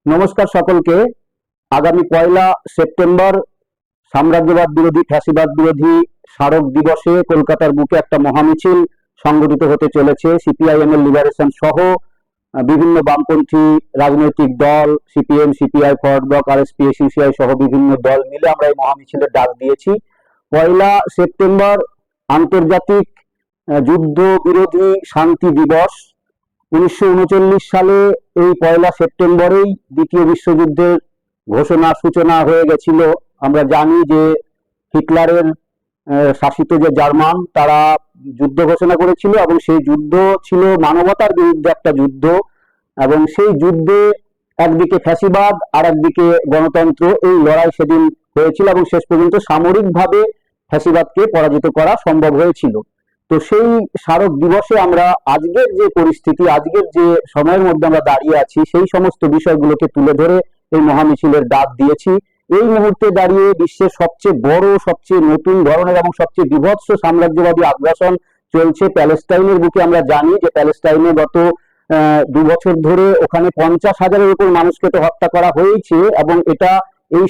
নমস্কার সকলকে। আগামী 1লা সেপ্টেম্বর সাম্রাজ্যবাদ বিরোধী, ফ্যাসিবাদ বিরোধী স্মারক দিবসে কলকাতার বুকে একটা মহামিছিল সংগঠিত হতে চলেছে। সিপিআইএম এর লিবারেশন সহ বিভিন্ন বামপন্থী রাজনৈতিক দল, CPM, CPI, forward block, RSP, SUCI সহ বিভিন্ন দল মিলে আমরা এই মহামিছিলের ডাক দিয়েছি। 1লা সেপ্টেম্বর আন্তর্জাতিক যুদ্ধ বিরোধী শান্তি দিবস। 1939 সালে এই 1লা সেপ্টেম্বরেই দ্বিতীয় বিশ্বযুদ্ধের সূচনা হয়ে গেছিল। আমরা জানি যে হিটলারের শাসিত যে জার্মান, তারা যুদ্ধ ঘোষণা করেছিল এবং সেই যুদ্ধ ছিল মানবতার বিরুদ্ধে একটা যুদ্ধ। এবং সেই যুদ্ধে একদিকে ফ্যাসিবাদ আর একদিকে গণতন্ত্র, এই লড়াই সেদিন হয়েছিল এবং শেষ পর্যন্ত সামরিকভাবে ফ্যাসিবাদকে পরাজিত করা সম্ভব হয়েছিল। তো সেই স্মারক দিবসে আমরা আজকের যে পরিস্থিতি, আজকের যে সময়ের মধ্যে আমরা দাঁড়িয়ে আছি, সেই সমস্ত বিষয়গুলোকে তুলে ধরে এই মহামিছিলের ডাক দিয়েছি। এই মুহূর্তে দাঁড়িয়ে বিশ্বের সবচেয়ে বড়, সবচেয়ে নতুন ধরনের এবং সবচেয়ে বীভৎস সাম্রাজ্যবাদী আগ্রাসন চলছে প্যালেস্টাইনের বুকে। আমরা জানি যে প্যালেস্টাইনে গত 2 বছর ধরে ওখানে 50,000-এর উপর মানুষকে তো হত্যা করা হয়েছে এবং এটা এই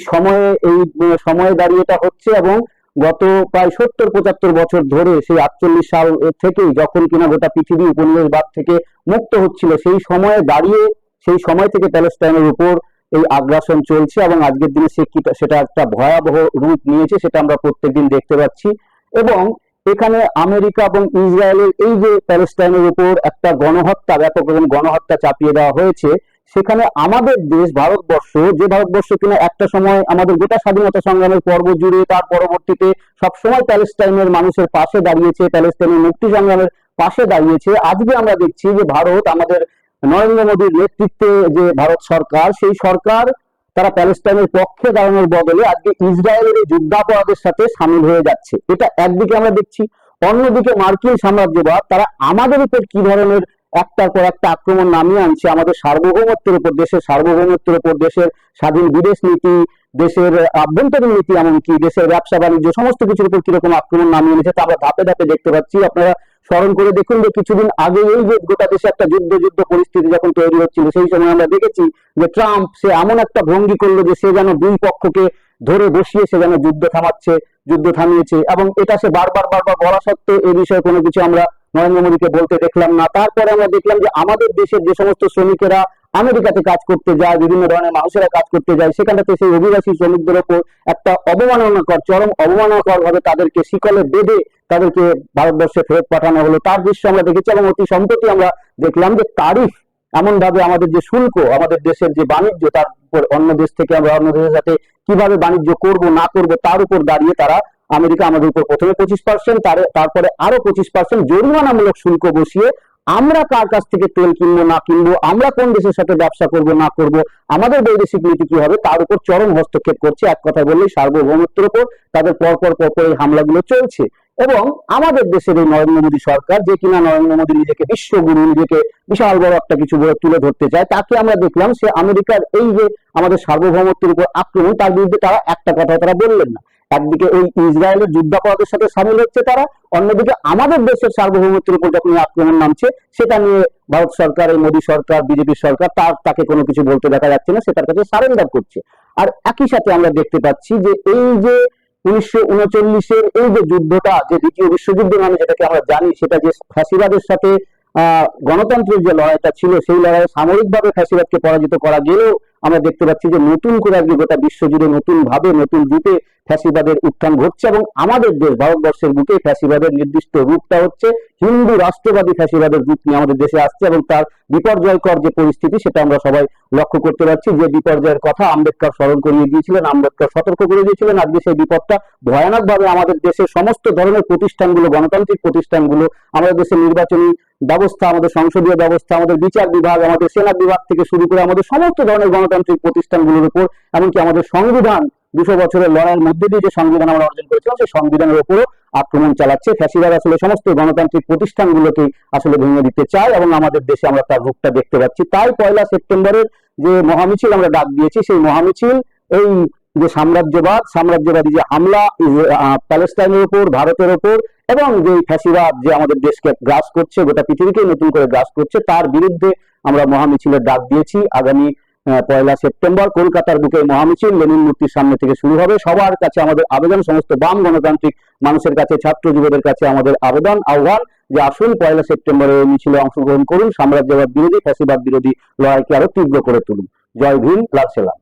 সময়ে দাঁড়িয়ে এটা হচ্ছে। এবং গত প্রায় 70-75 বছর ধরে, সেই 48 সাল থেকেই, যখন কিনা গোটা পৃথিবী উপনিবেশবাদ থেকে মুক্ত হচ্ছিল, সেই সময়ে দাঁড়িয়ে, সেই সময় থেকে প্যালেস্টাইনের উপর এই আগ্রাসন চলছে এবং আজকের দিনে সেটা একটা ভয়াবহ রূপ নিয়েছে, সেটা আমরা প্রত্যেকদিন দেখতে পাচ্ছি। এবং এখানে আমেরিকা এবং ইসরায়েলের এই যে প্যালেস্টাইনের উপর একটা গণহত্যা, ব্যাপক এবং গণহত্যা চাপিয়ে দেওয়া হয়েছে, সেখানে আমাদের দেশ ভারতবর্ষ, যে ভারতবর্ষ কিনা একটা সময় আমাদের গোটা স্বাধীনতা সংগ্রামের পর্ব জুড়ে, তার পরবর্তীতে সবসময় প্যালেস্টাইনের মানুষের পাশে দাঁড়িয়েছে, প্যালেস্টাইনের মুক্তি সংগ্রামের পাশে দাঁড়িয়েছে, আজকে আমরা দেখছি যে ভারত, আমাদের নরেন্দ্র মোদীর নেতৃত্বে যে ভারত সরকার, সেই সরকার তারা প্যালেস্টাইনের পক্ষে দাঁড়ানোর বদলে আজকে ইসরায়েলের এই যুদ্ধাপরাধের সাথে সামিল হয়ে যাচ্ছে। এটা একদিকে আমরা দেখছি। অন্যদিকে মার্কিন সাম্রাজ্যবাদ তারা আমাদের উপর কি ধরনের একটার পর একটা আক্রমণ নামিয়ে আনছে, আমাদের সার্বভৌমত্বের উপর, দেশের সার্বভৌমত্বের উপর, দেশের স্বাধীন বিদেশ নীতি, দেশের আভ্যন্তরীণ নীতি, এমনকি দেশের ব্যবসা বাণিজ্য, সমস্ত কিছুর উপর কিরকম আক্রমণ নামিয়ে এনেছে তা আমরা ধাপে ধাপে দেখতে পাচ্ছি। আপনারা স্মরণ করে দেখুন যে কিছুদিন আগে এই যে গোটা দেশে একটা যুদ্ধ পরিস্থিতি যখন তৈরি হচ্ছিল, সেই সময় আমরা দেখেছি যে ট্রাম্প সে এমন একটা ভঙ্গি করলো যে সে যেন দুই পক্ষকে ধরে বসিয়ে সে যেন যুদ্ধ থামিয়েছে। এবং এটা সে বারবার বলা সত্ত্বেও এ বিষয়ে কোনো কিছু আমরা নরেন্দ্র মোদীকে বলতে দেখলাম না। তারপরে আমরা দেখলাম যে আমাদের দেশের যে সমস্ত শ্রমিকেরা আমেরিকাতে কাজ করতে যায়, বিভিন্ন ধরনের মানুষেরা কাজ করতে যায়, সেখানটাতে সেই অভিবাসী শ্রমিকদের ওপর একটা চরম অবমাননাকর ভাবে তাদেরকে শিকলে বেঁধে তাদেরকে ভারতবর্ষে ফেরত পাঠানো হলো। তার দৃশ্য আমরা দেখেছি। এবং অতি সম্প্রতি আমরা দেখলাম যে তারিফ, এমন ভাবে আমাদের যে শুল্ক, আমাদের দেশের যে বাণিজ্য, তার উপর অন্য দেশ থেকে আমরা অন্য দেশের সাথে কিভাবে বাণিজ্য করব না করব, তার উপর দাঁড়িয়ে তারা আমেরিকা আমাদের উপর প্রথমে 25%, তারপরে আরো 25% জরিমানামূলক শুল্ক বসিয়ে আমরা কার কাছ থেকে তেল কিনবো না কিনবো, আমরা কোন দেশের সাথে ব্যবসা করব না করব, আমাদের বৈদেশিক নীতি কি হবে, তার উপর চরম হস্তক্ষেপ করছে। এক কথা বললেই সার্বভৌমত্বের উপর তাদের পরপর এই হামলাগুলো চলছে। এবং আমাদের দেশের এই নরেন্দ্র মোদী সরকার, যে কিনা নরেন্দ্র মোদী নিজেকে বিশ্বগুরু, নিজেকে বিশাল বড় একটা কিছু বলে তুলে ধরতে চায়, তাকে আমরা দেখলাম সে আমেরিকার এই যে আমাদের সার্বভৌমত্বের উপর আক্রমণ, তার বিরুদ্ধে তারা একটা কথা তারা বললেন না। একদিকে ওই ইসরায়েলের যুদ্ধাপরাধের সাথে সামিল হচ্ছে তারা, অন্যদিকে আমাদের দেশের সার্বভৌমত্বের উপর যখন আক্রমণ নামছে, সেটা নিয়ে ভারত সরকার, এই মোদী সরকার, বিজেপি সরকার তাকে কোনো কিছু বলতে দেখা যাচ্ছে না, সে তার কাছে সারেন্ডার করছে। আর একই সাথে আমরা দেখতে পাচ্ছি যে এই যে 1939-এর এই যে যুদ্ধটা, যে দ্বিতীয় বিশ্বযুদ্ধ নামে যেটাকে আমরা জানি, সেটা যে ফ্যাসিবাদের সাথে গণতন্ত্রের যে লড়াইটা ছিল, সেই লড়াইয়ে সামরিকভাবে ফ্যাসিবাদকে পরাজিত করা গেলেও আমরা দেখতে পাচ্ছি যে নতুন করে আজকে গোটা বিশ্বজুড়ে নতুন ভাবে, নতুন রূপে ফ্যাসিবাদের উত্থান ঘটছে। এবং আমাদের দেশ ভারতবর্ষের বুকে ফ্যাসিবাদের নির্দিষ্ট রূপটা হচ্ছে হিন্দু রাষ্ট্রবাদী ফ্যাসিবাদের রূপ নিয়ে আমাদের দেশে আসছে। এবং তার বিপর্যয়কর যে পরিস্থিতি, সেটা আমরা সবাই লক্ষ্য করতে পারছি। যে বিপর্যয়ের কথা আম্বেদকর স্মরণ করিয়ে দিয়েছিলেন, আম্বেদকর সতর্ক করে দিয়েছিলেন, আজকে সেই বিপদটা ভয়ানক ভাবে আমাদের দেশের সমস্ত ধরনের প্রতিষ্ঠানগুলো, গণতান্ত্রিক প্রতিষ্ঠানগুলো, আমাদের দেশের নির্বাচনী ব্যবস্থা, আমাদের সংসদীয় ব্যবস্থা, আমাদের বিচার বিভাগ, আমাদের সেনা বিভাগ থেকে শুরু করে আমাদের সমস্ত ধরনের গণতান্ত্রিক প্রতিষ্ঠানগুলোর উপর, এমনকি আমাদের সংবিধান, 200 বছরের লড়াইয়ের মধ্যে দিয়ে যে সংবিধান আমরা অর্জন করেছিলাম, সেই সংবিধানের উপরও আক্রমণ চালাচ্ছে ফ্যাসিবাদ। আসলে সমস্ত গণতান্ত্রিক প্রতিষ্ঠানগুলোকে আসলে ভেঙে দিতে চায় এবং আমাদের দেশে আমরা তার রূপটা দেখতে পাচ্ছি। তাই 1লা সেপ্টেম্বরের যে মহামিছিল আমরা ডাক দিয়েছি, সেই মহামিছিল এই যে সাম্রাজ্যবাদী যে হামলা প্যালেস্টাইনের উপর, ভারতের উপর, এবং যে ফ্যাসিবাদ যে আমাদের দেশকে গ্রাস করছে, গোটা পৃথিবীকে নতুন করে গ্রাস করছে, তার বিরুদ্ধে আমরা মহামিছিলের ডাক দিয়েছি। আগামী পয়লা সেপ্টেম্বর কলকাতার বুকে মহামিছিল লেনিন মূর্তির সামনে থেকে শুরু হবে। সবার কাছে আমাদের আবেদন, সমস্ত বাম গণতান্ত্রিক মানুষের কাছে, ছাত্র যুবদের কাছে আমাদের আবেদন, আহ্বান যে আসুন পয়লা সেপ্টেম্বরে মিছিলে অংশগ্রহণ করুন, সাম্রাজ্যবাদ বিরোধী, ফ্যাসিবাদ বিরোধী লড়াইকে আরো তীব্র করে তুলুন। জয় ভীম, লাল সেলাম।